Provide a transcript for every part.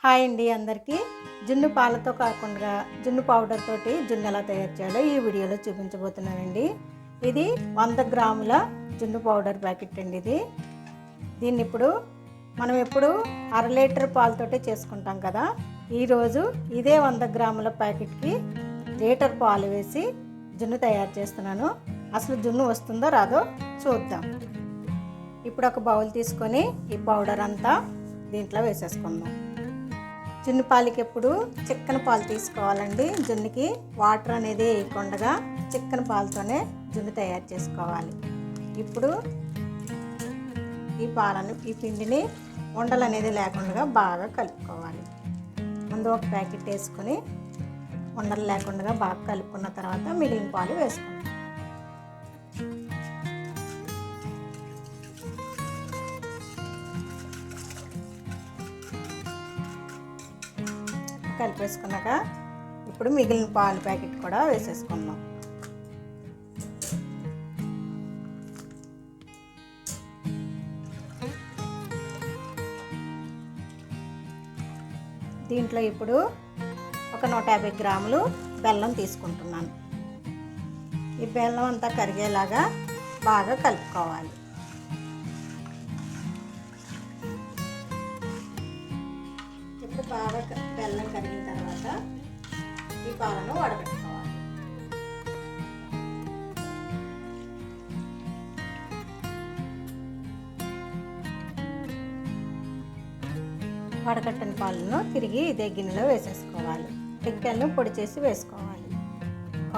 Hi అండి అందరికీ. జున్ను పాలతో కాకుండా జున్ను పౌడర్ తోటి జున్ను ఎలా తయారు చేయాలో ఈ వీడియోలో చూపించబోతున్నానండి. ఇది 100 గ్రాముల జున్ను పౌడర్ ప్యాకెట్ అండి. దీన్ని ఇప్పుడు మనం ఎప్పుడు 1/2 లీటర్ పాలతోటే చేసుకుంటాం కదా. ఈరోజు ఇదే 100 గ్రాముల ప్యాకెట్కి లీటర్ పాలు వేసి జున్ను తయారు చేస్తున్నాను. అసలు జున్ను వస్తుందో రాదో చూద్దాం. ఇప్పుడు ఒక బౌల్ తీసుకొని ఈ పౌడర్ అంతా దీంట్లో వేసేసుకుందాం. జున్ను పాలకి ఎప్పుడు చిక్కని పాలు తీసుకోవాలండి. జున్నుకి వాటర్ అనేది వేయకుండా చిక్కని పాలతోనే జున్ను తయారు చేసుకోవాలి. ఇప్పుడు ఈ పిండిని ఉండలు అనేది లేకుండా బాగా కలుపుకోవాలి. ముందు ఒక ప్యాకెట్ వేసుకొని ఉండలు లేకుండా బాగా కలుపుకున్న తర్వాత మిగిలిన పాలు వేసుకుంటాం. కలిపేసుకున్నాక ఇప్పుడు మిగిలిన పాలు ప్యాకెట్ కూడా వేసేసుకుందాం. దీంట్లో ఇప్పుడు ఒక 150 గ్రాములు బెల్లం తీసుకుంటున్నాను. ఈ బెల్లం అంతా కరిగేలాగా బాగా కలుపుకోవాలి. ఇప్పుడు బాగా బెల్లం కరిగిన తర్వాత ఈ పాలను వడకట్టుకోవాలి. వడకట్టిన పాలను తిరిగి ఇదే గిన్నెలో వేసేసుకోవాలి. పిక్కలను పొడి చేసి వేసుకోవాలి.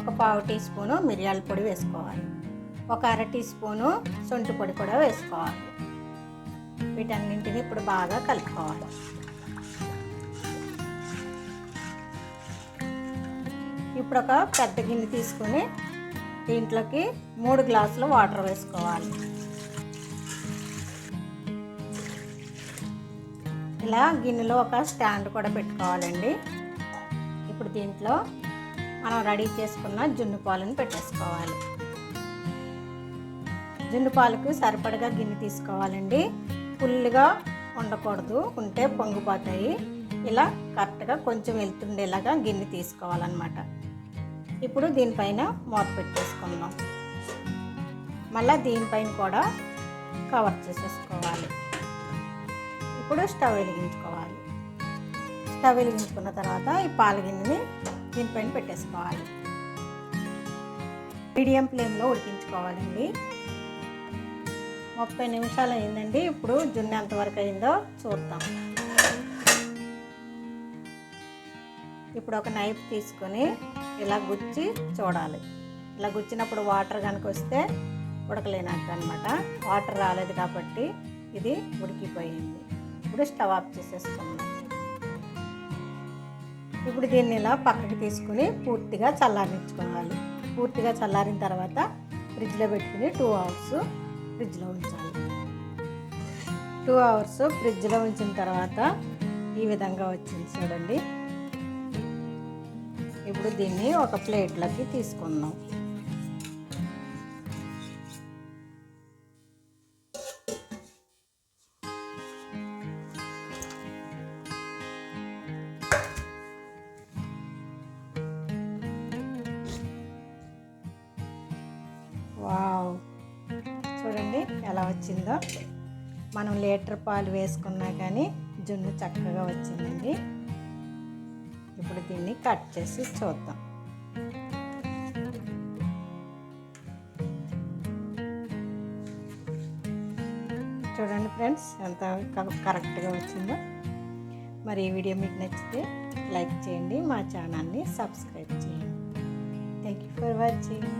ఒక 1/2 టీ స్పూను మిరియాల పొడి వేసుకోవాలి. ఒక 1/2 టీ స్పూను శొంఠి పొడి కూడా వేసుకోవాలి. వీటన్నింటిని ఇప్పుడు బాగా కలుపుకోవాలి. ఇప్పుడు ఒక పెద్ద గిన్నె తీసుకొని దీంట్లోకి 3 గ్లాసులు వాటర్ వేసుకోవాలి. ఇలా గిన్నెలో ఒక స్టాండ్ కూడా పెట్టుకోవాలండి. ఇప్పుడు దీంట్లో మనం రెడీ చేసుకున్న జున్ను పాలను పెట్టేసుకోవాలి. జున్ను పాలకు సరిపడగా గిన్నె తీసుకోవాలండి. ఫుల్గా ఉండకూడదు, ఉంటే పొంగిపోతాయి. ఇలా కరెక్ట్గా కొంచెం వెళ్తుండేలాగా గిన్నె తీసుకోవాలన్నమాట. ఇప్పుడు దీనిపైన మూత పెట్టేసుకుందాం. మళ్ళీ దీనిపైన కూడా కవర్ చేసేసుకోవాలి. ఇప్పుడు స్టవ్ వెలిగించుకోవాలి. స్టవ్ వెలిగించుకున్న తర్వాత ఈ పాల గిన్నెని దీనిపైన పెట్టేసుకోవాలి. మీడియం ఫ్లేమ్లో ఉడికించుకోవాలండి. 30 నిమిషాలు అయిందండి. ఇప్పుడు జున్ను ఎంతవరకు అయిందో చూద్దాం. ఇప్పుడు ఒక నైఫ్ తీసుకొని ఇలా గుచ్చి చూడాలి. ఇలా గుచ్చినప్పుడు వాటర్ కనుక వస్తే ఉడకలేనట్టు అనమాట. వాటర్ రాలేదు కాబట్టి ఇది ఉడికిపోయింది. ఇప్పుడు స్టవ్ ఆఫ్ చేసేసుకుందాం. ఇప్పుడు దీన్ని ఇలా పక్కకి తీసుకుని పూర్తిగా చల్లారించుకోవాలి. పూర్తిగా చల్లారిన తర్వాత ఫ్రిడ్జ్లో పెట్టుకుని 2 అవర్స్ ఫ్రిడ్జ్లో ఉంచాలి. 2 అవర్స్ ఫ్రిడ్జ్లో ఉంచిన తర్వాత ఈ విధంగా వచ్చింది చూడండి. ఇప్పుడు దీన్ని ఒక ప్లేట్లోకి తీసుకుందాం. వావ్, చూడండి ఎలా వచ్చిందో. మనం లీటర్ పాలు వేసుకున్నా కానీ జున్ను చక్కగా వచ్చిందండి. ఇప్పుడు దీన్ని కట్ చేసి చూద్దాం. చూడండి ఫ్రెండ్స్, ఎంత కరెక్ట్గా వచ్చిందో. మరి ఈ వీడియో మీకు నచ్చితే లైక్ చేయండి, మా ఛానల్ని సబ్స్క్రైబ్ చేయండి. Thank you for watching.